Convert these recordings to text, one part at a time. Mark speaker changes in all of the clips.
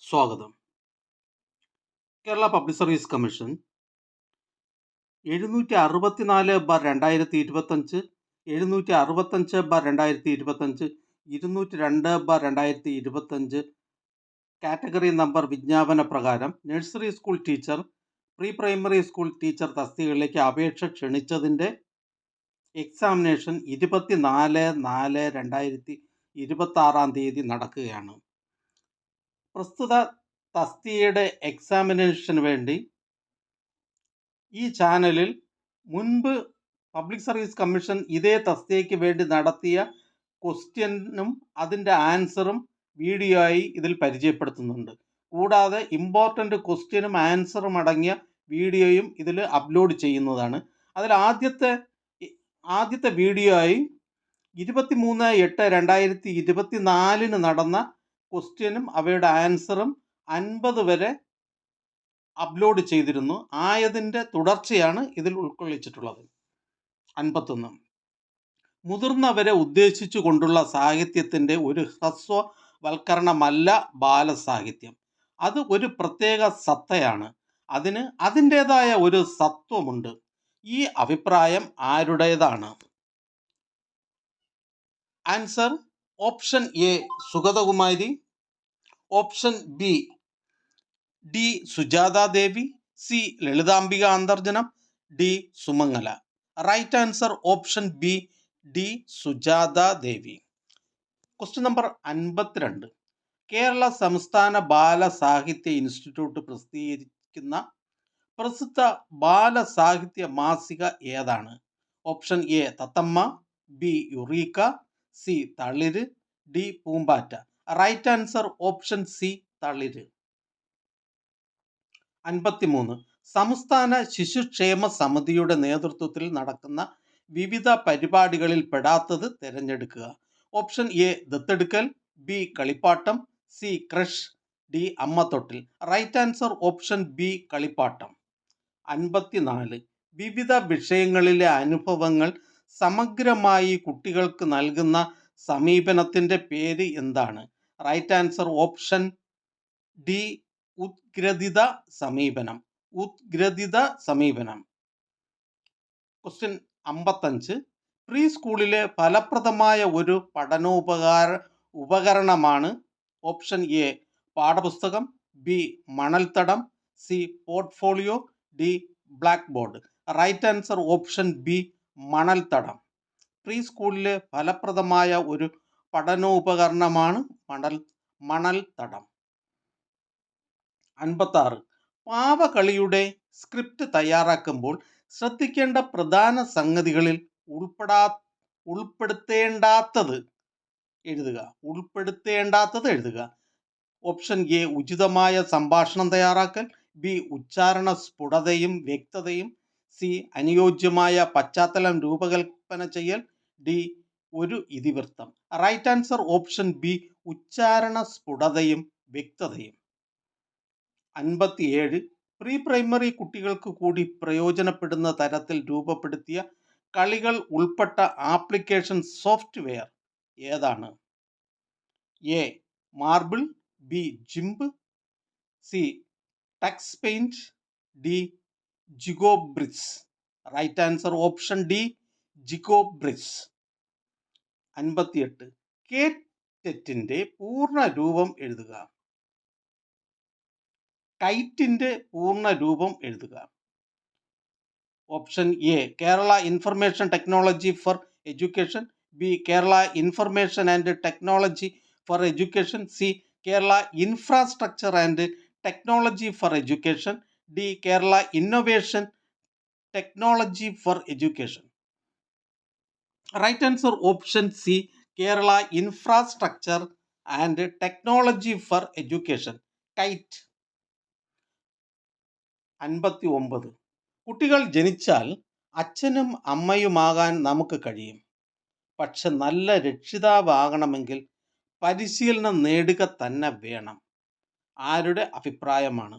Speaker 1: സ്വാഗതം. Kerala public service commission 764/2025, 765/2025, 202/2025 category number വിജ്ഞാപന പ്രകാരം nursery school teacher, pre primary school teacher തസ്തികകളിലേക്ക് അപേക്ഷ ക്ഷണിച്ചതിൻ്റെ എക്സാമിനേഷൻ 24/4/2026 നടക്കുകയാണ്. പ്രസ്തുത തസ്തികയുടെ എക്സാമിനേഷന് വേണ്ടി ഈ ചാനലിൽ മുൻപ് പബ്ലിക് സർവീസ് കമ്മീഷൻ ഇതേ തസ്തികയ്ക്ക് വേണ്ടി നടത്തിയ ക്വസ്റ്റ്യനും അതിൻ്റെ ആൻസറും വീഡിയോ ആയി ഇതിൽ പരിചയപ്പെടുത്തുന്നുണ്ട്. കൂടാതെ ഇമ്പോർട്ടൻ്റ് ക്വസ്റ്റ്യനും ആൻസറും അടങ്ങിയ വീഡിയോയും ഇതിൽ അപ്ലോഡ് ചെയ്യുന്നതാണ്. അതിൽ ആദ്യത്തെ വീഡിയോ ആയി 23/8/2024 നടന്ന ക്വസ്റ്റ്യനും അവയുടെ ആൻസറും 50 വരെ അപ്ലോഡ് ചെയ്തിരുന്നു. ആയതിൻ്റെ തുടർച്ചയാണ് ഇതിൽ ഉൾക്കൊള്ളിച്ചിട്ടുള്ളത്. 51. മുതിർന്നവരെ ഉദ്ദേശിച്ചു കൊണ്ടുള്ള സാഹിത്യത്തിൻ്റെ ഒരു ഹ്രസ്വവൽക്കരണമല്ല ബാലസാഹിത്യം. അത് ഒരു പ്രത്യേക സത്തയാണ്. അതിന് അതിൻ്റേതായ ഒരു സത്വമുണ്ട്. ഈ അഭിപ്രായം ആരുടേതാണ്? Answer option A Sugathakumari, option B D Sujatha Devi, C Lalithambika Antharjanam, D Sumangala. Right answer option B D Sujatha Devi. Question number 52. Kerala സംസ്ഥാന ബാലസാഹിത്യ ഇൻസ്റ്റിറ്റ്യൂട്ട് പ്രസിദ്ധീകരിക്കുന്ന പ്രസിദ്ധ ബാലസാഹിത്യ മാസിക ഏതാണ്? Option A Thathamma, B Eureka, C Thaliru, D Poompatta. Right answer option C Thaliru. 53. സംസ്ഥാന ശിശുക്ഷേമ സമിതിയുടെ നേതൃത്വത്തിൽ നടക്കുന്ന വിവിധ പരിപാടികളിൽ പെടാത്തത് തിരഞ്ഞെടുക്കുക. ഓപ്ഷൻ എ ദത്തെടുക്കൽ, ബി കളിപ്പാട്ടം, C creche, D Ammathottil. Right answer option B കളിപ്പാട്ടം. 54. വിവിധ വിഷയങ്ങളിലെ അനുഭവങ്ങൾ സമഗ്രമായി കുട്ടികൾക്ക് നൽകുന്ന സമീപനത്തിൻ്റെ പേര് എന്താണ്? റൈറ്റ് ആൻസർ ഓപ്ഷൻ ഡി ഉദ്ഗ്രഥിത സമീപനം. ഉദ്ഗ്രഥിത സമീപനം. ക്വസ്റ്റ്യൻ 55. പ്രീ സ്കൂളിലെ ഫലപ്രദമായ ഒരു ഉപകരണമാണ് ഓപ്ഷൻ എ പാഠപുസ്തകം, ബി മണൽത്തടം, C portfolio, D blackboard. Right answer option B മണൽത്തടം. പ്രീ സ്കൂളിലെ ഫലപ്രദമായ ഒരു പഠനോപകരണമാണ് മണൽത്തടം. 56. പാവകളിയുടെ സ്ക്രിപ്റ്റ് തയ്യാറാക്കുമ്പോൾ ശ്രദ്ധിക്കേണ്ട പ്രധാന സംഗതികളിൽ ഉൾപ്പെടുത്തേണ്ടാത്തത് എഴുതുക. ഓപ്ഷൻ എ ഉചിതമായ സംഭാഷണം തയ്യാറാക്കൽ, ബി ഉച്ചാരണ സ്ഫുടതയും വ്യക്തതയും, സി അനുയോജ്യമായ പശ്ചാത്തലം രൂപകൽപ്പന ചെയ്യൽ, ഡി ഒരു ഇതിവൃത്തം. റൈറ്റ് ആൻസർ ഓപ്ഷൻ ബി ഉച്ചാരണ സ്ഫുടതയും വ്യക്തതയും. 57. പ്രീ പ്രൈമറി കുട്ടികൾക്ക് കൂടി പ്രയോജനപ്പെടുന്ന തരത്തിൽ രൂപപ്പെടുത്തിയ കളികൾ ഉൾപ്പെട്ട ആപ്ലിക്കേഷൻ സോഫ്റ്റ്വെയർ ഏതാണ്? A Marble, B GIMP, C Tux Paint, D GCompris. Right answer option D GCompris. 58. കേറ്ററ്റിൻ്റെ പൂർണ്ണ രൂപം എഴുതുക. കൈറ്റിൻ്റെ പൂർണ്ണ രൂപം എഴുതുക. Option A Kerala information technology for education, B Kerala information and technology for education, C Kerala infrastructure and technology for education, D Kerala innovation technology for education. Right answer option C Kerala infrastructure and technology for education, KITE. 59. കുട്ടികൾ ജനിച്ചാൽ അച്ഛനും അമ്മയുമാകാൻ നമുക്ക് കഴിയും. പക്ഷെ നല്ല രക്ഷിതാവാകണമെങ്കിൽ പരിശീലനം നേടുക തന്നെ വേണം. ആരുടെ അഭിപ്രായമാണ്?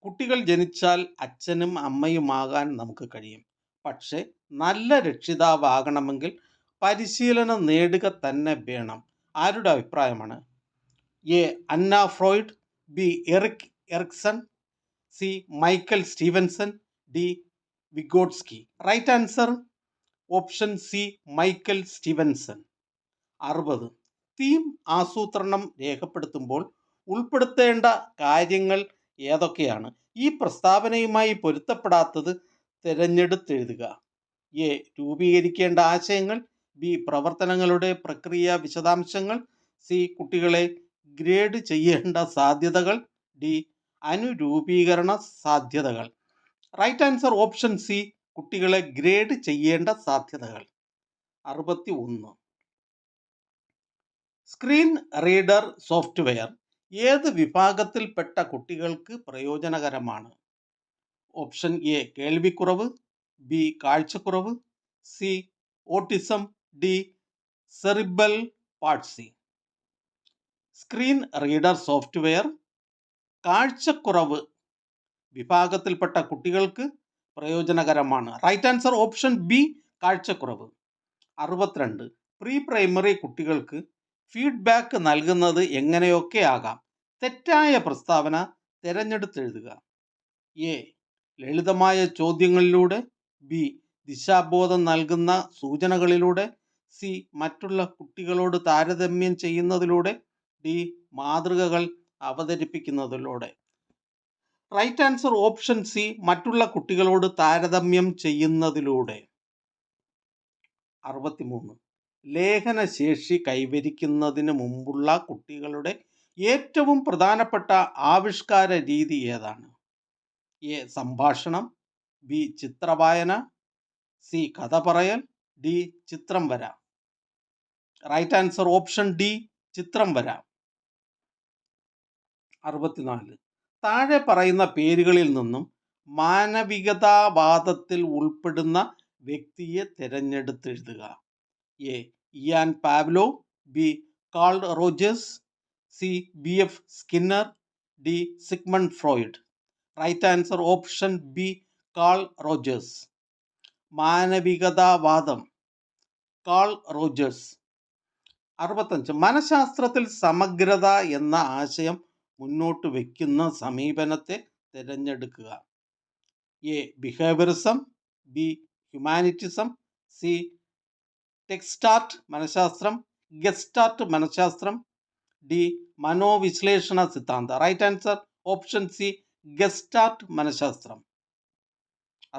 Speaker 1: കുട്ടികൾ ജനിച്ചാൽ അച്ഛനും അമ്മയുമാകാൻ നമുക്ക് കഴിയും. പക്ഷെ നല്ല രക്ഷിതാവാകണമെങ്കിൽ പരിശീലനം നേടുക തന്നെ വേണം. ആരുടെ അഭിപ്രായമാണ്? A Anna Freud, B Erik Erikson, C Michael Stevenson, D Vygotsky. Right answer option C Michael Stevenson. 60. Theme ആസൂത്രണം രേഖപ്പെടുത്തുമ്പോൾ ഉൾപ്പെടുത്തേണ്ട കാര്യങ്ങൾ ഏതൊക്കെയാണ്? ഈ പ്രസ്താവനയുമായി പൊരുത്തപ്പെടാത്തത് തിരഞ്ഞെടുത്തെഴുതുക. എ രൂപീകരിക്കേണ്ട ആശയങ്ങൾ, ബി പ്രവർത്തനങ്ങളുടെ പ്രക്രിയ വിശദാംശങ്ങൾ, സി കുട്ടികളെ ഗ്രേഡ് ചെയ്യേണ്ട സാധ്യതകൾ, ഡി അനുരൂപീകരണ സാധ്യതകൾ. റൈറ്റ് ആൻസർ ഓപ്ഷൻ സി കുട്ടികളെ ഗ്രേഡ് ചെയ്യേണ്ട സാധ്യതകൾ. 61. സ്ക്രീൻ റീഡർ സോഫ്റ്റ്വെയർ ഏത് വിഭാഗത്തിൽപ്പെട്ട കുട്ടികൾക്ക് പ്രയോജനകരമാണ്? ഓപ്ഷൻ എ കേൾവിക്കുറവ്, ബി കാഴ്ചക്കുറവ്, C autism, D cerebral palsy. Screen reader software കാഴ്ചക്കുറവ് വിഭാഗത്തിൽപ്പെട്ട കുട്ടികൾക്ക് പ്രയോജനകരമാണ്. റൈറ്റ് ആൻസർ ഓപ്ഷൻ ബി കാഴ്ചക്കുറവ്. 62. പ്രീ പ്രൈമറി കുട്ടികൾക്ക് ഫീഡ്ബാക്ക് നൽകുന്നത് എങ്ങനെയൊക്കെ ആകാം? തെറ്റായ പ്രസ്താവന തിരഞ്ഞെടുത്തെഴുതുക. എ ലളിതമായ ചോദ്യങ്ങളിലൂടെ, ബി ദിശാബോധം നൽകുന്ന സൂചനകളിലൂടെ, സി മറ്റുള്ള കുട്ടികളോട് താരതമ്യം ചെയ്യുന്നതിലൂടെ, ഡി മാതൃകകൾ അവതരിപ്പിക്കുന്നതിലൂടെ. റൈറ്റ് ആൻസർ ഓപ്ഷൻ സി മറ്റുള്ള കുട്ടികളോട് താരതമ്യം ചെയ്യുന്നതിലൂടെ. 63. ലേഖനശേഷി കൈവരിക്കുന്നതിന് മുമ്പുള്ള കുട്ടികളുടെ ഏറ്റവും പ്രധാനപ്പെട്ട ആവിഷ്കാര രീതി ഏതാണ്? എ സംഭാഷണം, ബി ചിത്രവായന, സി കഥ പറയൽ, ഡി ചിത്രം വര. റൈറ്റ് ആൻസർ ഓപ്ഷൻ ഡി ചിത്രം വര. 64. താഴെ പറയുന്ന പേരുകളിൽ നിന്നും മാനവികതാവാദത്തിൽ ഉൾപ്പെടുന്ന വ്യക്തിയെ തിരഞ്ഞെടുത്തെഴുതുക. A Ivan Pavlov, B Carl Rogers, C B F Skinner, D Sigmund Freud. Right answer option B Carl Rogers. മാനവികതാവാദം കാൾ റോജേഴ്സ്. 65. മനഃശാസ്ത്രത്തിൽ സമഗ്രത എന്ന ആശയം മുന്നോട്ട് വയ്ക്കുന്ന സമീപനത്തെ തിരഞ്ഞെടുക്കുക. A behaviourism, B humanitism, C ടെക്സ്റ്റാർട്ട് മനഃശാസ്ത്രം, ഗെസ്റ്റാർട്ട് മനഃശാസ്ത്രം, ഡി മനോവിശ്ലേഷണ സിദ്ധാന്തം. Right answer option C Gestalt മനഃശാസ്ത്രം.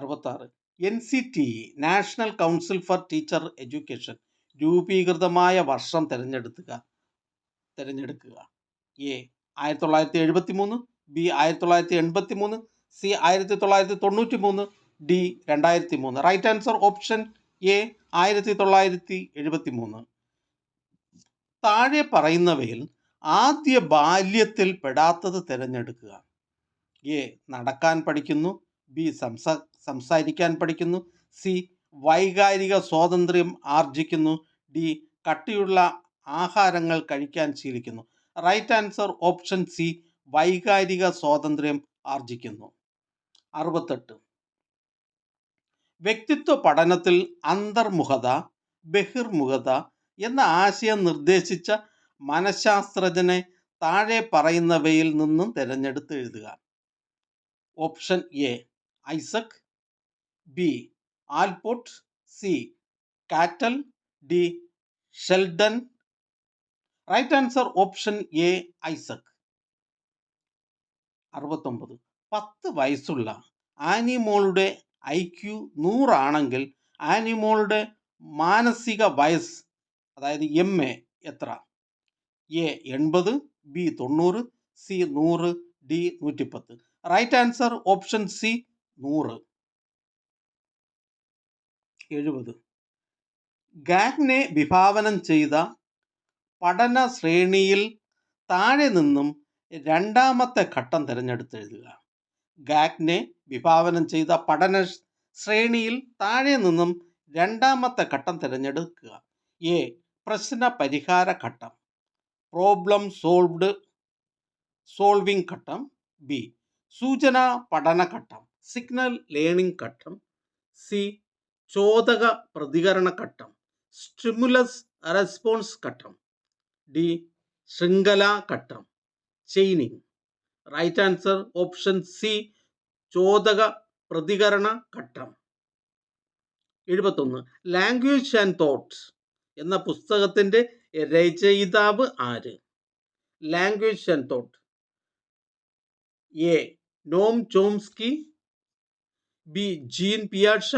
Speaker 1: 66. NCTE national council for teacher education രൂപീകൃതമായ വർഷം തിരഞ്ഞെടുക്കുക. A 1973, B 1983, C 1993, D 2003. Right answer option A 1973. താഴെ പറയുന്നവയിൽ ആദ്യ ബാല്യത്തിൽ പെടാത്തത് തിരഞ്ഞെടുക്കുക. എ നടക്കാൻ പഠിക്കുന്നു, ബി സംസാരിക്കാൻ പഠിക്കുന്നു, സി വൈകാരിക സ്വാതന്ത്ര്യം ആർജിക്കുന്നു, ഡി കട്ടിയുള്ള ആഹാരങ്ങൾ കഴിക്കാൻ ശീലിക്കുന്നു. റൈറ്റ് ആൻസർ ഓപ്ഷൻ സി വൈകാരിക സ്വാതന്ത്ര്യം ആർജിക്കുന്നു. 68. വ്യക്തിത്വ പഠനത്തിൽ അന്തർമുഖത, ബഹിർമുഖത എന്ന ആശയം നിർദ്ദേശിച്ച മനഃശാസ്ത്രജ്ഞനെ താഴെ പറയുന്നവയിൽ നിന്നും തിരഞ്ഞെടുത്ത് എഴുതുക. Option A Isaac, B Allport, C Cattell, D Sheldon. Right answer option A Isaac. 69. 10 വയസ്സുള്ള ആനിമോളുടെ IQ 100 ആണെങ്കിൽ ആനിമോളുടെ മാനസിക വയസ്സ് അതായത് MA എത്ര? A 80, B 90, C 100, D 110. Right answer option C 100. 70. Gagne വിഭാവനം ചെയ്ത പഠന ശ്രേണിയിൽ താഴെ നിന്നും രണ്ടാമത്തെ ഘട്ടം തിരഞ്ഞെടുത്തെഴുതുക. ഗാഗ്നെ വിഭാവനം ചെയ്ത പഠന ശ്രേണിയിൽ താഴെ നിന്നും രണ്ടാമത്തെ ഘട്ടം തിരഞ്ഞെടുക്കുക. എ പ്രശ്ന പരിഹാര ഘട്ടം, പ്രോബ്ലം സോൾവിംഗ് ഘട്ടം, ബി സൂചന പഠന ഘട്ടം, സിഗ്നൽ ലേണിംഗ് ഘട്ടം, സി ചോദക പ്രതികരണ ഘട്ടം, സ്റ്റിമുലസ് റെസ്പോൺസ് ഘട്ടം, ഡി ശൃംഖലാ ഘട്ടം, chaining. Right answer option C, ചോദക പ്രതികരണ ഘട്ടം. 71. ലാംഗ്വേജ് ആൻഡ് തോട്ട്സ് എന്ന പുസ്തകത്തിൻ്റെ രചയിതാവ് ആര്? Language and thought. A Noam Chomsky, B Jean പിയാഷ,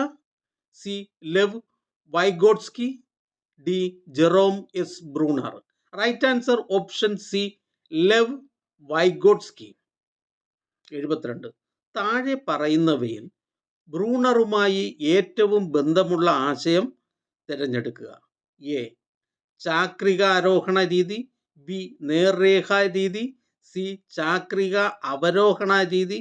Speaker 1: C Lev Vygotsky, D Jerome S Bruner. Right answer option C, Lev Vygotsky. 72. താഴെ പറയുന്നവയിൽ ബ്രൂണറുമായി ഏറ്റവും ബന്ധമുള്ള ആശയം തിരഞ്ഞെടുക്കുക. എ ചാക്രികാരോഹണ രീതി, ബി നേർരേഖാ രീതി, സി ചാക്രിക അവരോഹണ രീതി,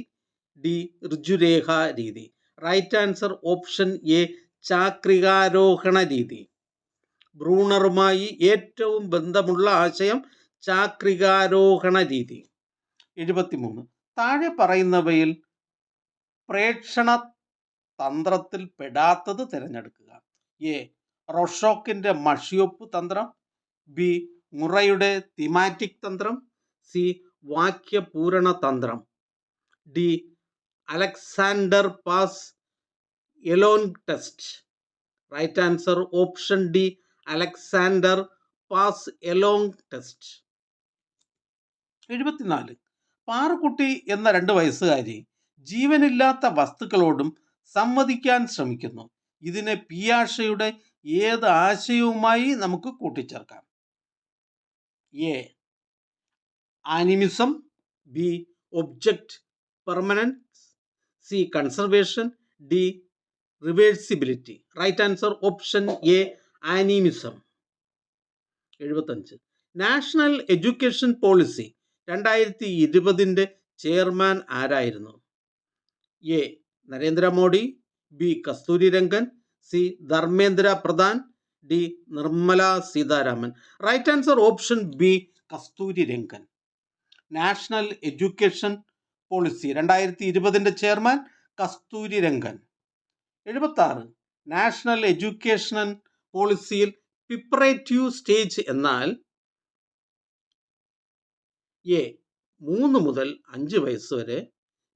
Speaker 1: ഡി ഋജുരേഖാ രീതി. റൈറ്റ് ആൻസർ ഓപ്ഷൻ എ, ചാക്രികാരോഹണ രീതി. ബ്രൂണറുമായി ഏറ്റവും ബന്ധമുള്ള ആശയം ചാക്രികാരോഹണ രീതി. 73. താഴെ പറയുന്നവയിൽ പ്രേക്ഷണ തന്ത്രത്തിൽ പെടാത്തത് തിരഞ്ഞെടുക്കുക. എ റൊഷോക്കിൻ്റെ മഷിയൊപ്പ് തന്ത്രം, ബി മുറയുടെ തിമാറ്റിക് തന്ത്രം, സി വാക്യപൂരണ തന്ത്രം, D Alexander pass along test. Right answer option D, Alexander pass along test. 74. പാറുക്കുട്ടി എന്ന 2 വയസ്സുകാരി ജീവനില്ലാത്ത വസ്തുക്കളോടും സംവദിക്കാൻ ശ്രമിക്കുന്നു. ഇതിനെ പിയാഷയുടെ ഏത് ആശയവുമായി നമുക്ക് കൂട്ടിച്ചേർക്കാം? A animism, B object permanence, C conservation, D reversibility. Right answer option A, animism. 75. National education policy 2020 chairman ആരായിരുന്നു? A Narendra Modi, B Kasturi Rangan, C Dharmendra Pradhan, D Nirmala Sitharaman. Right answer option B, Kasturi Rangan. National education policy 2020 chairman Kasturi Rangan. 76. National education പോളിസിയിൽ preparatory stage എന്നാൽ A 3 മുതൽ 5 വയസ്സ് വരെ,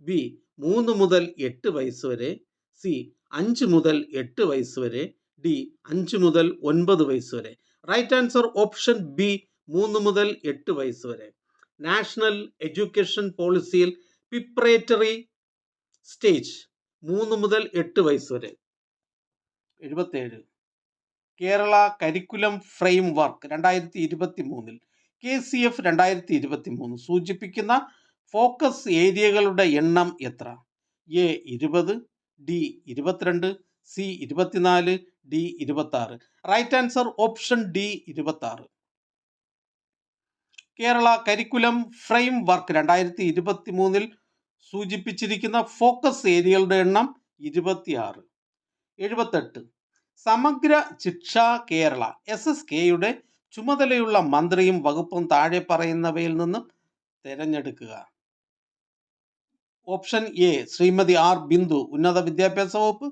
Speaker 1: B 3 മുതൽ 8 വയസ്സ് വരെ, C 5 മുതൽ 8 വയസ്സ് വരെ, ഡി 5 മുതൽ 9 വയസ്സ് വരെ. റൈറ്റ് ആൻസർ ഓപ്ഷൻ ബി, 3 മുതൽ 8 വയസ്സ് വരെ. നാഷണൽ എഡ്യൂക്കേഷൻ പോളിസിയിൽ പ്രിപ്പറേറ്ററി സ്റ്റേജ് 3 മുതൽ 8 വയസ്സ് വരെ. 77. Kerala curriculum framework 2023 KCF 2023 സൂചിപ്പിക്കുന്ന ഫോക്കസ് ഏരിയകളുടെ എണ്ണം എത്ര? A 20, D 22, C 24, D 26. Right answer option D, 26. Kerala curriculum framework 2023 സൂചിപ്പിച്ചിരിക്കുന്ന ഫോക്കസ് ഏരിയകളുടെ എണ്ണം 26. 78. സമഗ്ര ശിക്ഷ കേരള SSKയുടെ ചുമതലയുള്ള മന്ത്രിയും വകുപ്പും താഴെ പറയുന്നവയിൽ നിന്നും തിരഞ്ഞെടുക്കുക. Option A Shrimati R Bindu, ഉന്നത വിദ്യാഭ്യാസ വകുപ്പ്,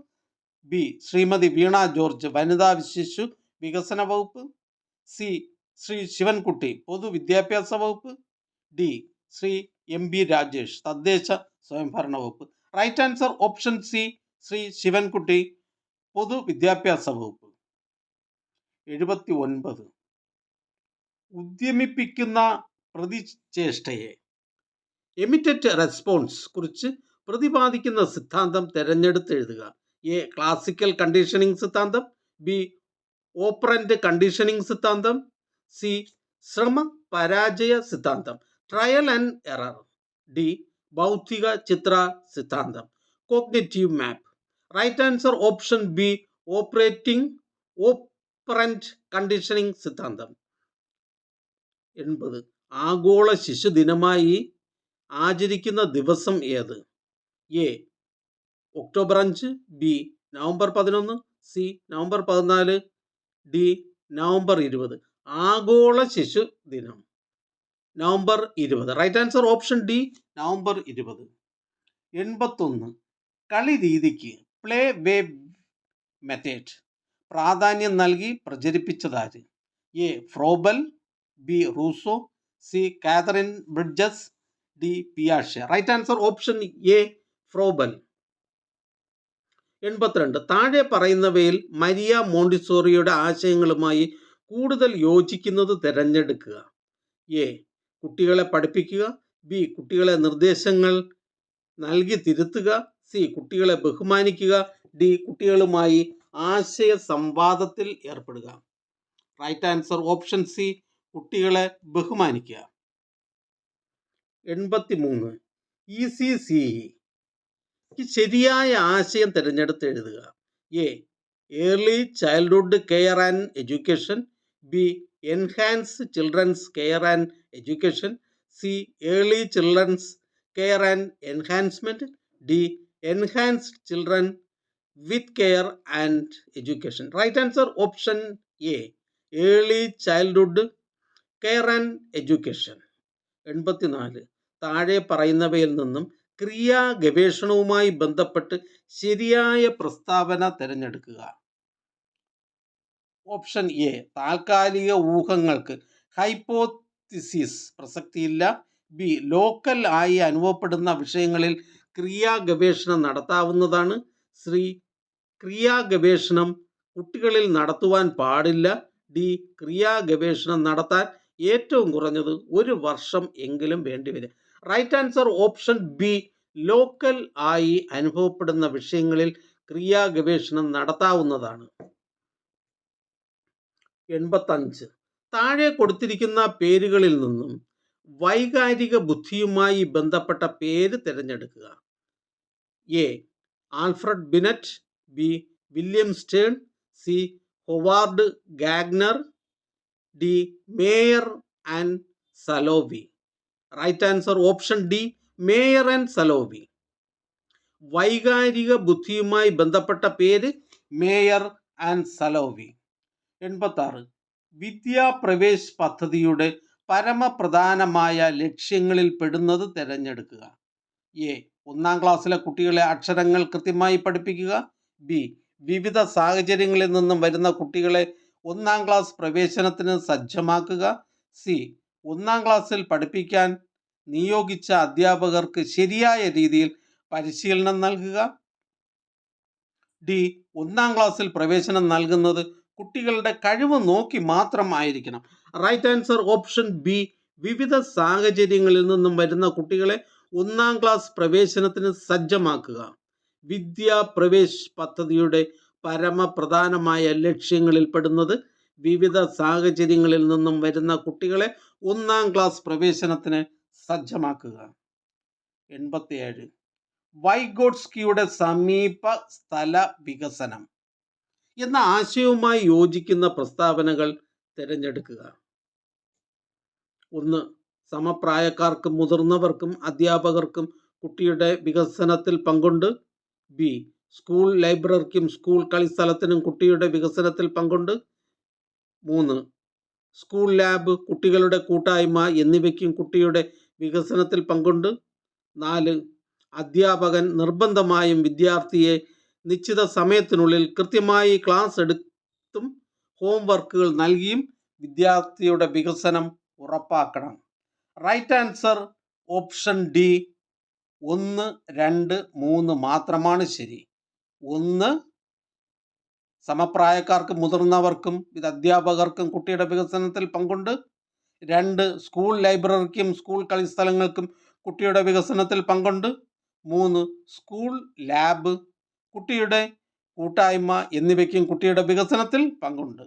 Speaker 1: ബി ശ്രീമതി വീണ ജോർജ്, വനിതാ ശിശു വികസന വകുപ്പ്, സി ശ്രീ ശിവൻകുട്ടി, പൊതുവിദ്യാഭ്യാസ വകുപ്പ്, ഡി ശ്രീ MB രാജേഷ്, തദ്ദേശ സ്വയംഭരണ വകുപ്പ്. Right answer option C, Shri Sivankutty, പൊതുവിദ്യാഭ്യാസ വകുപ്പ്. 79. ഉദ്യമിപ്പിക്കുന്ന പ്രതിചേഷ്ടയെ എമിറ്റഡ് റെസ്പോൺസ് കുറിച്ച് പ്രതിപാദിക്കുന്ന സിദ്ധാന്തം തിരഞ്ഞെടുത്ത് എഴുതുക. എ ക്ലാസിക്കൽ കണ്ടീഷനിങ് സിദ്ധാന്തം, ബി ഓപ്പറന്റ് കണ്ടീഷനിങ് സിദ്ധാന്തം, സി ശ്രമ പരാജയ സിദ്ധാന്തം, ട്രയൽ ആൻഡ് എറർ, ഡി ഭൗതിക ചിത്ര സിദ്ധാന്തം, cognitive map. Right answer option B, operant conditioning സിദ്ധാന്തം. 80. ആഗോള ശിശുദിനമായി ആചരിക്കുന്ന ദിവസം ഏത്? A October 5, B November 11, C November 14, D November 20. ആഗോള ശിശു ദിനം November 20. Right answer option D, November 20. 81. കളി രീതിക്ക് പ്ലേ വേ മെത്തേഡ് പ്രാധാന്യം നൽകി പ്രചരിപ്പിച്ചതാര്? A Froebel, B Rousseau, C Catherine Bridges, D പിയാഷെ. Right answer option A Froebel. 82. താഴെ പറയുന്നവയിൽ മരിയ മോണ്ടിസോറിയുടെ ആശയങ്ങളുമായി കൂടുതൽ യോജിക്കുന്നത് തിരഞ്ഞെടുക്കുക. എ കുട്ടികളെ പഠിപ്പിക്കുക, ബി കുട്ടികളെ നിർദ്ദേശങ്ങൾ നൽകി തിരുത്തുക, സി കുട്ടികളെ ബഹുമാനിക്കുക, ഡി കുട്ടികളുമായി ആശയ സംവാദത്തിൽ ഏർപ്പെടുക. റൈറ്റ് ആൻസർ ഓപ്ഷൻ സി കുട്ടികളെ ബഹുമാനിക്കുക. 83. ECCE ശരിയായ ആശയം തിരഞ്ഞെടുത്ത് എഴുതുക. A early childhood care and education, B enhance children's care and education, C early children's care and enhancement, D enhanced children with care and education. Right answer option A early childhood care and education. 84. താഴെ പറയുന്നവയിൽ നിന്നും ക്രിയാ ഗവേഷണവുമായി ബന്ധപ്പെട്ട് ശരിയായ പ്രസ്താവന തിരഞ്ഞെടുക്കുക. Option A താൽക്കാലിക ഊഹങ്ങൾക്ക് hypothesis പ്രസക്തിയില്ല, B local ആയി അനുഭവപ്പെടുന്ന വിഷയങ്ങളിൽ ക്രിയാ ഗവേഷണം നടത്താവുന്നതാണ്, സി ക്രിയാ ഗവേഷണം കുട്ടികളിൽ നടത്തുവാൻ പാടില്ല, ഡി ക്രിയാ ഗവേഷണം നടത്താൻ ഏറ്റവും കുറഞ്ഞത് 1 വർഷം എങ്കിലും വേണ്ടിവരും. Right answer option B local ആയി അനുഭവപ്പെടുന്ന വിഷയങ്ങളിൽ ക്രിയാ ഗവേഷണം നടത്താവുന്നതാണ്. 85. താഴെ കൊടുത്തിരിക്കുന്ന പേരുകളിൽ നിന്നും വൈകാരിക ബുദ്ധിയുമായി ബന്ധപ്പെട്ട പേര് തിരഞ്ഞെടുക്കുക. A Alfred Binet, B William Stern, C Howard Gardner, D Mayer and Salovey. Right answer option D Mayer and Salovey. വൈകാരിക ബുദ്ധിയുമായി ബന്ധപ്പെട്ട പേര് മേയർ ആൻഡ് സലോവി. 86. വിദ്യാപ്രവേശ് പദ്ധതിയുടെ പരമപ്രധാനമായ ലക്ഷ്യങ്ങളിൽ പെടുന്നത് തിരഞ്ഞെടുക്കുക. എ 1-ാം ക്ലാസ്സിലെ കുട്ടികളെ അക്ഷരങ്ങൾ കൃത്യമായി പഠിപ്പിക്കുക, ബി വിവിധ സാഹചര്യങ്ങളിൽ നിന്നും വരുന്ന കുട്ടികളെ 1-ാം ക്ലാസ് പ്രവേശനത്തിന് സജ്ജമാക്കുക, സി 1-ാം ക്ലാസ്സിൽ പഠിപ്പിക്കാൻ നിയോഗിച്ച അധ്യാപകർക്ക് ശരിയായ രീതിയിൽ പരിശീലനം നൽകുക, ഡി 1-ാം ക്ലാസ്സിൽ പ്രവേശനം നൽകുന്നത് കുട്ടികളുടെ കഴിവ് നോക്കി മാത്രം ആയിരിക്കണം. റൈറ്റ് ആൻസർ ഓപ്ഷൻ ബി വിവിധ സാഹചര്യങ്ങളിൽ നിന്നും വരുന്ന കുട്ടികളെ 1-ാം ക്ലാസ് പ്രവേശനത്തിന് സജ്ജമാക്കുക. വിദ്യാപ്രവേശ് പദ്ധതിയുടെ പരമപ്രധാനമായ ലക്ഷ്യങ്ങളിൽ പെടുന്നത് വിവിധ സാഹചര്യങ്ങളിൽ നിന്നും വരുന്ന കുട്ടികളെ 1-ാം ക്ലാസ് പ്രവേശനത്തിന് സജ്ജമാക്കുക. 87. വൈഗോട്സ്കിയുടെ സമീപ സ്ഥല വികസനം എന്ന ആശയവുമായി യോജിക്കുന്ന പ്രസ്താവനകൾ തിരഞ്ഞെടുക്കുക. 1. സമപ്രായക്കാർക്കും മുതിർന്നവർക്കും അധ്യാപകർക്കും കുട്ടിയുടെ വികസനത്തിൽ പങ്കുണ്ട്, ബി സ്കൂൾ ലൈബ്രറിക്കും സ്കൂൾ കളിസ്ഥലത്തിനും കുട്ടിയുടെ വികസനത്തിൽ പങ്കുണ്ട്, 3. സ്കൂൾ ലാബ് കുട്ടികളുടെ കൂട്ടായ്മ എന്നിവയ്ക്കും കുട്ടിയുടെ വികസനത്തിൽ പങ്കുണ്ട്, 4. അധ്യാപകൻ നിർബന്ധമായും വിദ്യാർത്ഥിയെ നിശ്ചിത സമയത്തിനുള്ളിൽ കൃത്യമായി ക്ലാസ് എടുത്തും ഹോംവർക്കുകൾ നൽകിയും വിദ്യാർത്ഥിയുടെ വികസനം ഉറപ്പാക്കണം. റൈറ്റ് ആൻസർ ഓപ്ഷൻ ഡി 1, 2, 3 മാത്രമാണ് ശരി. 1 സമപ്രായക്കാർക്കും മുതിർന്നവർക്കും അധ്യാപകർക്കും കുട്ടിയുടെ വികസനത്തിൽ പങ്കുണ്ട്, 2 സ്കൂൾ ലൈബ്രറിക്കും സ്കൂൾ കളിസ്ഥലങ്ങൾക്കും കുട്ടിയുടെ വികസനത്തിൽ പങ്കുണ്ട്, 3 സ്കൂൾ ലാബ് കുട്ടിയുടെ കൂട്ടായ്മ എന്നിവയ്ക്കും കുട്ടിയുടെ വികസനത്തിൽ പങ്കുണ്ട്.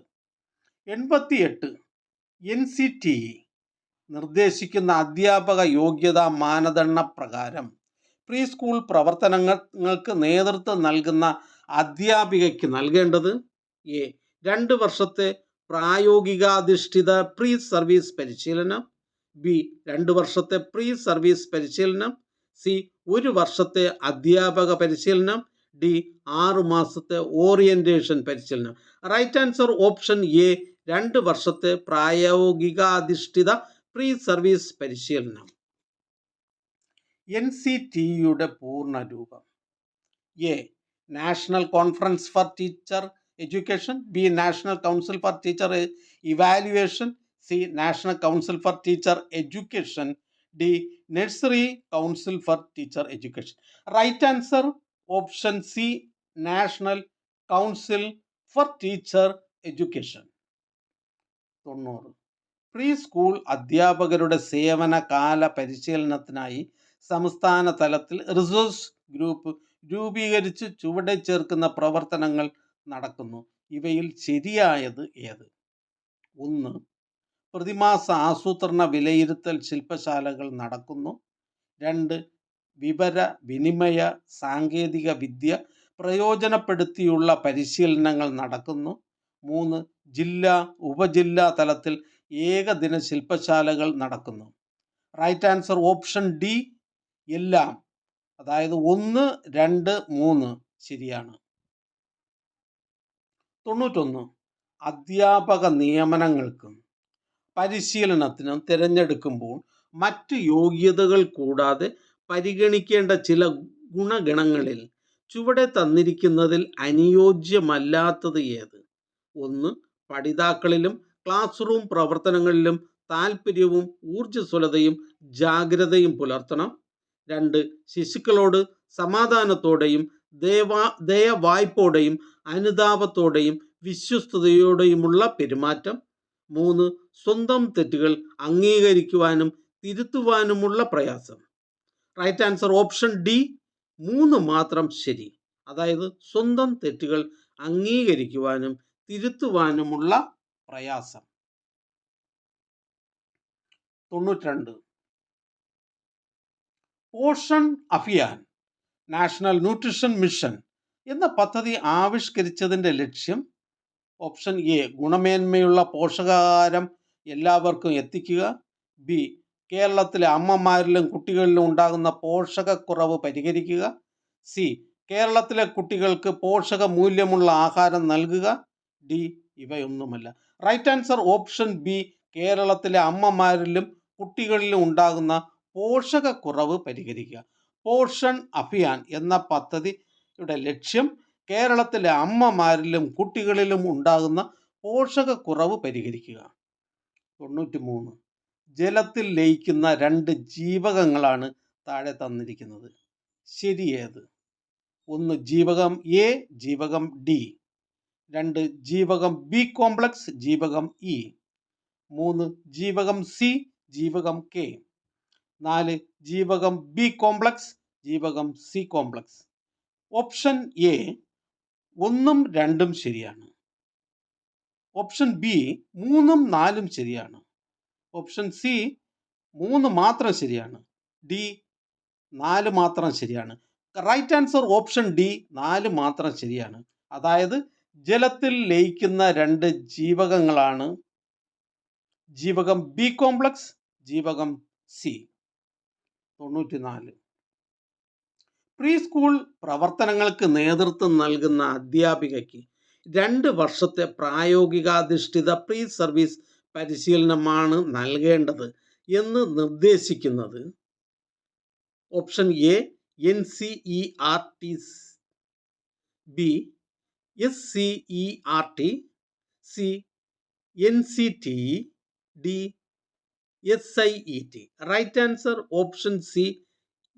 Speaker 1: 88. NCTE നിർദ്ദേശിക്കുന്ന അധ്യാപക യോഗ്യതാ മാനദണ്ഡ പ്രകാരം പ്രീ സ്കൂൾ പ്രവർത്തനങ്ങൾക്ക് നേതൃത്വം നൽകുന്ന അധ്യാപികയ്ക്ക് നൽകേണ്ടത് എ 2 വർഷത്തെ പ്രായോഗികാധിഷ്ഠിത പ്രീ സർവീസ് പരിശീലനം, ബി 2 വർഷത്തെ പ്രീ സർവീസ് പരിശീലനം, സി 1 വർഷത്തെ അധ്യാപക പരിശീലനം, ഡി 6 മാസത്തെ ഓറിയന്റേഷൻ പരിശീലനം. റൈറ്റ് ആൻസർ ഓപ്ഷൻ എ 2 വർഷത്തെ പ്രായോഗികാധിഷ്ഠിത പ്രീ സർവീസ് പരിശീലനം. NCTEയുടെ പൂർണ്ണ രൂപം: A national conference for teacher education, B national council for teacher evaluation, C national council for teacher education, D nursery council for teacher education. Right answer option C national council for teacher education. 90. Preschool അധ്യാപകരുടെ സേവനകാല പരിശീലനത്തിനായി സംസ്ഥാന തലത്തിൽ resource group രൂപീകരിച്ച് ചുവടെ ചേർക്കുന്ന പ്രവർത്തനങ്ങൾ നടക്കുന്നു. ഇവയിൽ ശരിയായത് ഏത്? 1. പ്രതിമാസ ആസൂത്രണ വിലയിരുത്തൽ ശില്പശാലകൾ നടക്കുന്നു. 2. വിവര വിനിമയ സാങ്കേതിക വിദ്യ പ്രയോജനപ്പെടുത്തിയുള്ള പരിശീലനങ്ങൾ നടക്കുന്നു. 3. ജില്ലാ ഉപജില്ലാ തലത്തിൽ ഏകദിന ശില്പശാലകൾ നടക്കുന്നു. റൈറ്റ് ആൻസർ ഓപ്ഷൻ ഡി എല്ലാം, അതായത് 1, 2, 3 ശരിയാണ്. 91. അധ്യാപക നിയമനങ്ങൾക്കും പരിശീലനത്തിനും തിരഞ്ഞെടുക്കുമ്പോൾ മറ്റ് യോഗ്യതകൾ കൂടാതെ പരിഗണിക്കേണ്ട ചില ഗുണഗണങ്ങളിൽ ചുവടെ തന്നിരിക്കുന്നതിൽ അനുയോജ്യമല്ലാത്തത് ഏത്? 1. പഠിതാക്കളിലും ക്ലാസ് റൂം പ്രവർത്തനങ്ങളിലും താൽപ്പര്യവും ഊർജ്ജസ്വലതയും ജാഗ്രതയും പുലർത്തണം. 2. ശിശുക്കളോട് സമാധാനത്തോടെയും ദയവായ്പോടെയും അനുതാപത്തോടെയും വിശ്വസ്തയോടെയുമുള്ള പെരുമാറ്റം. 3. സ്വന്തം തെറ്റുകൾ അംഗീകരിക്കുവാനും തിരുത്തുവാനുമുള്ള പ്രയാസം. റൈറ്റ് ആൻസർ ഓപ്ഷൻ ഡി 3 മാത്രം ശരി, അതായത് സ്വന്തം തെറ്റുകൾ അംഗീകരിക്കുവാനും തിരുത്തുവാനുമുള്ള പ്രയാസം. 92. Poshan Abhiyan national nutrition mission എന്ന പദ്ധതി ആവിഷ്കരിച്ചതിൻ്റെ ലക്ഷ്യം? ഓപ്ഷൻ എ ഗുണമേന്മയുള്ള പോഷകാഹാരം എല്ലാവർക്കും എത്തിക്കുക. ബി കേരളത്തിലെ അമ്മമാരിലും കുട്ടികളിലും ഉണ്ടാകുന്ന പോഷകക്കുറവ് പരിഹരിക്കുക. സി കേരളത്തിലെ കുട്ടികൾക്ക് പോഷക മൂല്യമുള്ള ആഹാരം നൽകുക. ഡി ഇവയൊന്നുമല്ല. റൈറ്റ് ആൻസർ ഓപ്ഷൻ ബി കേരളത്തിലെ അമ്മമാരിലും കുട്ടികളിലും ഉണ്ടാകുന്ന പോഷകക്കുറവ് പരിഹരിക്കുക. പോഷൺ അഭിയാൻ എന്ന പദ്ധതിയുടെ ലക്ഷ്യം കേരളത്തിലെ അമ്മമാരിലും കുട്ടികളിലും ഉണ്ടാകുന്ന പോഷകക്കുറവ് പരിഹരിക്കുക. 93. ജലത്തിൽ ലയിക്കുന്ന 2 ജീവകങ്ങളാണ് താഴെ തന്നിരിക്കുന്നത്. ശരിയേത്? 1. ജീവകം എ, ജീവകം ഡി. 2. ജീവകം ബി കോംപ്ലക്സ്, ജീവകം ഇ. 3. ജീവകം സി, ജീവകം കെ. 4. ജീവകം ബി കോംപ്ലക്സ്, ജീവകം സി കോംപ്ലക്സ്. ഓപ്ഷൻ എ 1ഉം 2ഉം ശരിയാണ്. ഓപ്ഷൻ ബി 3ഉം 4ഉം ശരിയാണ്. ഓപ്ഷൻ സി 3 മാത്രം ശരിയാണ്. ഡി 4 മാത്രം ശരിയാണ്. റൈറ്റ് ആൻസർ ഓപ്ഷൻ ഡി 4 മാത്രം ശരിയാണ്. അതായത് ജലത്തിൽ ലയിക്കുന്ന 2 ജീവകങ്ങളാണ് ജീവകം ബി കോംപ്ലക്സ്, ജീവകം സി. 94. പ്രീ സ്കൂൾ പ്രവർത്തനങ്ങൾക്ക് നേതൃത്വം നൽകുന്ന അധ്യാപികയ്ക്ക് 2 വർഷത്തെ പ്രായോഗികാധിഷ്ഠിത പ്രീ സർവീസ് പരിശീലനമാണ് നൽകേണ്ടത് എന്ന് നിർദ്ദേശിക്കുന്നത്? Option A NCERT, B SCERT, C NCTE, D SIET. Right answer option C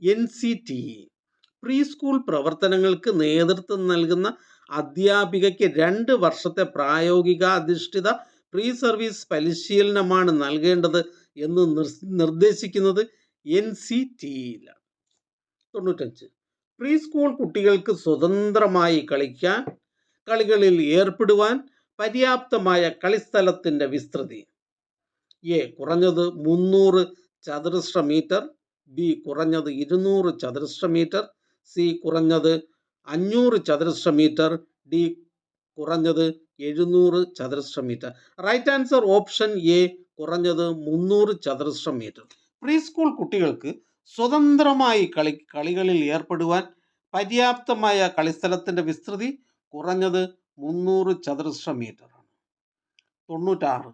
Speaker 1: NCTE. Preschool പ്രവർത്തനങ്ങൾക്ക് നേതൃത്വം നൽകുന്ന അധ്യാപികയ്ക്ക് 2 വർഷത്തെ പ്രായോഗികാധിഷ്ഠിത പ്രീ സർവീസ് പരിശീലനമാണ് നൽകേണ്ടത് എന്ന് നിർദ്ദേശിക്കുന്നത് NCTE. 95. പ്രീ സ്കൂൾ കുട്ടികൾക്ക് സ്വതന്ത്രമായി കളിക്കാൻ, കളികളിൽ ഏർപ്പെടുവാൻ പര്യാപ്തമായ കളിസ്ഥലത്തിൻ്റെ വിസ്തൃതി? എ കുറഞ്ഞത് 300 ചതുരശ്ര മീറ്റർ, ബി കുറഞ്ഞത് 200 ചതുരശ്ര മീറ്റർ, സി കുറഞ്ഞത് 500 ചതുരശ്ര മീറ്റർ, ഡി കുറഞ്ഞത് 700 ചതുരശ്ര metre. Right answer option A കുറഞ്ഞത് 300 ചതുരശ്ര മീറ്റർ. പ്രീ സ്കൂൾ കുട്ടികൾക്ക് സ്വതന്ത്രമായി കളികളിൽ ഏർപ്പെടുവാൻ പര്യാപ്തമായ കളിസ്ഥലത്തിൻ്റെ വിസ്തൃതി കുറഞ്ഞത് 300 ചതുരശ്ര മീറ്ററാണ്. 96.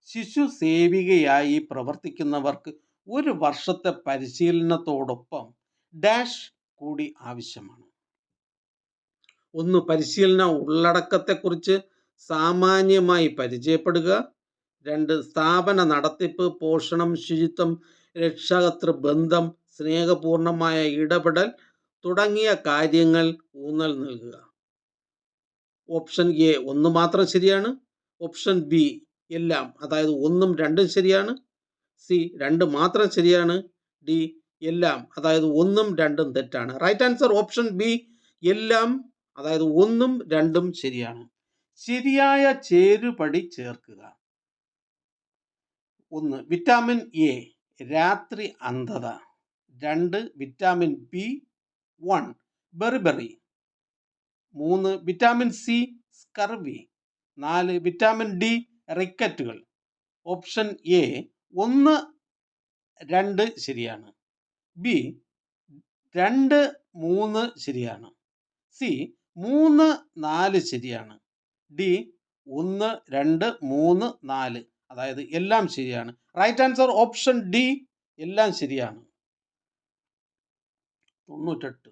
Speaker 1: ശിശു സേവികയായി പ്രവർത്തിക്കുന്നവർക്ക് 1 വർഷത്തെ പരിശീലനത്തോടൊപ്പം ഡാഷ് കൂടി ആവശ്യമാണ്. 1. പരിശീലന ഉള്ളടക്കത്തെക്കുറിച്ച് സാമാന്യമായി പരിചയപ്പെടുക. 2 സ്ഥാപന നടത്തിപ്പ്, പോഷണം, ശുചിത്വം, രക്ഷകർതൃ ബന്ധം, സ്നേഹപൂർണമായ ഇടപെടൽ തുടങ്ങിയ കാര്യങ്ങൾ ഊന്നൽ നൽകുക. ഓപ്ഷൻ എ 1 മാത്രം ശരിയാണ്. ഓപ്ഷൻ ബി എല്ലാം, അതായത് 1ഉം 2ഉം ശരിയാണ്. സി 2 മാത്രം ശരിയാണ്. ഡി എല്ലാം, അതായത് 1ഉം 2ഉം തെറ്റാണ്. റൈറ്റ് ആൻസർ ഓപ്ഷൻ ബി എല്ലാം, അതായത് 1ഉം 2ഉം ശരിയാണ്. ശരിയായ ചേരുപടി ചേർക്കുക. 1 വിറ്റാമിൻ എ രാത്രി അന്ധത. 2 vitamin B 1 beriberi. 3 vitamin C scurvy. 4 vitamin D റിക്കറ്റുകൾ. ഓപ്ഷൻ എ 1, 2 ശരിയാണ്. ബി 2, 3 ശരിയാണ്. സി 3, 4 ശരിയാണ്. ഡി 1, 2, 3, 4, അതായത് എല്ലാം ശരിയാണ്. റൈറ്റ് ആൻസർ ഓപ്ഷൻ ഡി എല്ലാം ശരിയാണ്. 98.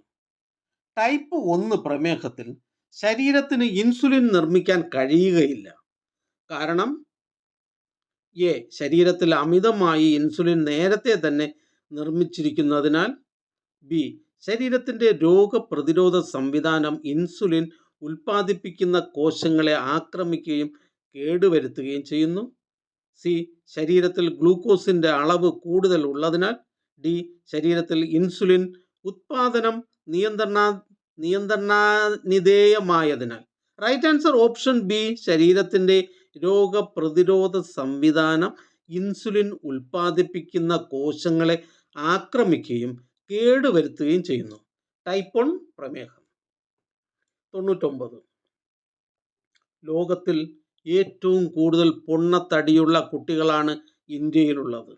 Speaker 1: ടൈപ്പ് 1 പ്രമേഹത്തിൽ ശരീരത്തിന് ഇൻസുലിൻ നിർമ്മിക്കാൻ കഴിയുകയില്ല. കാരണം എ ശരീരത്തിൽ അമിതമായി ഇൻസുലിൻ നേരത്തെ തന്നെ നിർമ്മിച്ചിരിക്കുന്നതിനാൽ. ബി ശരീരത്തിൻ്റെ രോഗപ്രതിരോധ സംവിധാനം ഇൻസുലിൻ ഉൽപ്പാദിപ്പിക്കുന്ന കോശങ്ങളെ ആക്രമിക്കുകയും കേടുവരുത്തുകയും ചെയ്യുന്നു. സി ശരീരത്തിൽ ഗ്ലൂക്കോസിൻ്റെ അളവ് കൂടുതൽ ഉള്ളതിനാൽ. ഡി ശരീരത്തിൽ ഇൻസുലിൻ ഉത്പാദനം നിയന്ത്രണാനിധേയമായതിനാൽ. റൈറ്റ് ആൻസർ ഓപ്ഷൻ ബി ശരീരത്തിൻ്റെ രോഗപ്രതിരോധ സംവിധാനം ഇൻസുലിൻ ഉൽപ്പാദിപ്പിക്കുന്ന കോശങ്ങളെ ആക്രമിക്കുകയും കേടുവരുത്തുകയും ചെയ്യുന്നു. ടൈപ്പ് 1 പ്രമേഹം. 99. ലോകത്തിൽ ഏറ്റവും കൂടുതൽ പൊണ്ണത്തടിയുള്ള കുട്ടികളാണ് ഇന്ത്യയിലുള്ളത്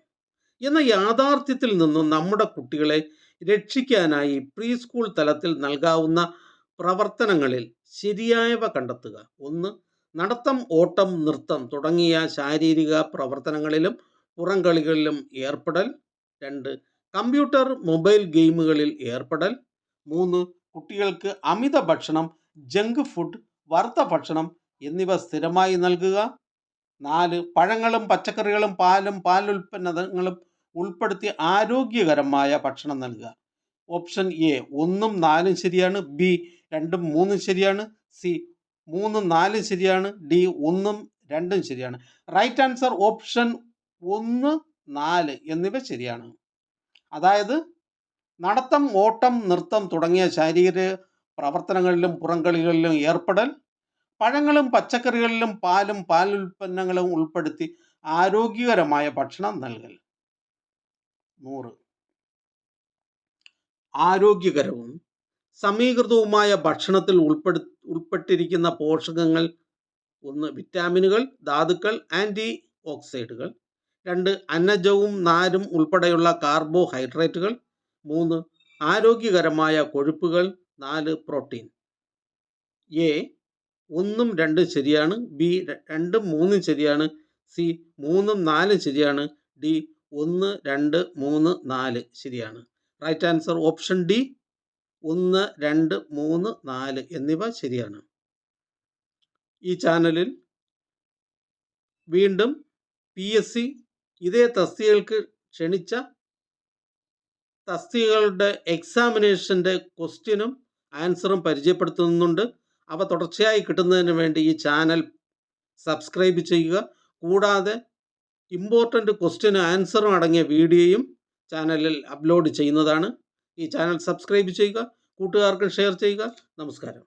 Speaker 1: എന്ന യാഥാർത്ഥ്യത്തിൽ നിന്നും നമ്മുടെ കുട്ടികളെ രക്ഷിക്കാനായി പ്രീ സ്കൂൾ തലത്തിൽ നൽകാവുന്ന പ്രവർത്തനങ്ങളിൽ ശരിയായവ കണ്ടെത്തുക. 1 നടത്തം, ഓട്ടം, നൃത്തം തുടങ്ങിയ ശാരീരിക പ്രവർത്തനങ്ങളിലും പുറംകളികളിലും ഏർപ്പെടൽ. 2 കമ്പ്യൂട്ടർ, മൊബൈൽ ഗെയിമുകളിൽ ഏർപ്പെടൽ. 3 കുട്ടികൾക്ക് അമിത ഭക്ഷണം, ജങ്ക് ഫുഡ്, വറുത്ത ഭക്ഷണം എന്നിവ സ്ഥിരമായി നൽകുക. 4 പഴങ്ങളും പച്ചക്കറികളും പാലും പാലുൽപ്പന്നങ്ങളും ഉൾപ്പെടുത്തി ആരോഗ്യകരമായ ഭക്ഷണം നൽകുക. ഓപ്ഷൻ എ 1ഉം 4ഉം ശരിയാണ്. ബി 2ഉം 3ഉം ശരിയാണ്. സി 3ഉം 4ഉം ശരിയാണ്. ഡി 1ഉം 2ഉം ശരിയാണ്. റൈറ്റ് ആൻസർ ഓപ്ഷൻ 1, 4 എന്നിവ ശരിയാണ്. അതായത് നടത്തം, ഓട്ടം, നൃത്തം തുടങ്ങിയ ശാരീരിക പ്രവർത്തനങ്ങളിലും പുറംകളികളിലും ഏർപ്പെടൽ, പഴങ്ങളും പച്ചക്കറികളിലും പാലും പാലുൽപ്പന്നങ്ങളും ഉൾപ്പെടുത്തി ആരോഗ്യകരമായ ഭക്ഷണം നൽകൽ. 100 ആരോഗ്യകരവും സമീകൃതവുമായ ഭക്ഷണത്തിൽ ഉൾപ്പെട്ടിരിക്കുന്ന പോഷകങ്ങൾ. 1 വിറ്റാമിനുകൾ, ധാതുക്കൾ, ആൻറ്റി ഓക്സിഡന്റുകൾ. 2 അന്നജവും നാരും ഉൾപ്പെടെയുള്ള കാർബോഹൈഡ്രേറ്റുകൾ. 3 ആരോഗ്യകരമായ കൊഴുപ്പുകൾ. 4 പ്രോട്ടീൻ. എ 1ഉം 2ഉം ശരിയാണ്. ബി 2ഉം 3ഉം ശരിയാണ്. സി 3ഉം 4ഉം ശരിയാണ്. ഡി 1, 2, 3, 4 ശരിയാണ്. റൈറ്റ് ആൻസർ ഓപ്ഷൻ ഡി 1, 2, 3, 4 എന്നിവ ശരിയാണ്. ഈ ചാനലിൽ വീണ്ടും PSC ഇതേ തസ്തികകൾക്ക് ക്ഷണിച്ച തസ്തികകളുടെ എക്സാമിനേഷൻ്റെ ക്വസ്റ്റ്യനും ആൻസറും പരിചയപ്പെടുത്തുന്നുണ്ട്. അവ തുടർച്ചയായി കിട്ടുന്നതിന് വേണ്ടി ഈ ചാനൽ സബ്സ്ക്രൈബ് ചെയ്യുക. കൂടാതെ ഇമ്പോർട്ടൻ്റ് ക്വസ്റ്റ്യനും ആൻസറും അടങ്ങിയ വീഡിയോയും ചാനലിൽ അപ്ലോഡ് ചെയ്യുന്നതാണ്. ഈ ചാനൽ സബ്സ്ക്രൈബ് ചെയ്യുക, കൂട്ടുകാർക്ക് ഷെയർ ചെയ്യുക. നമസ്കാരം.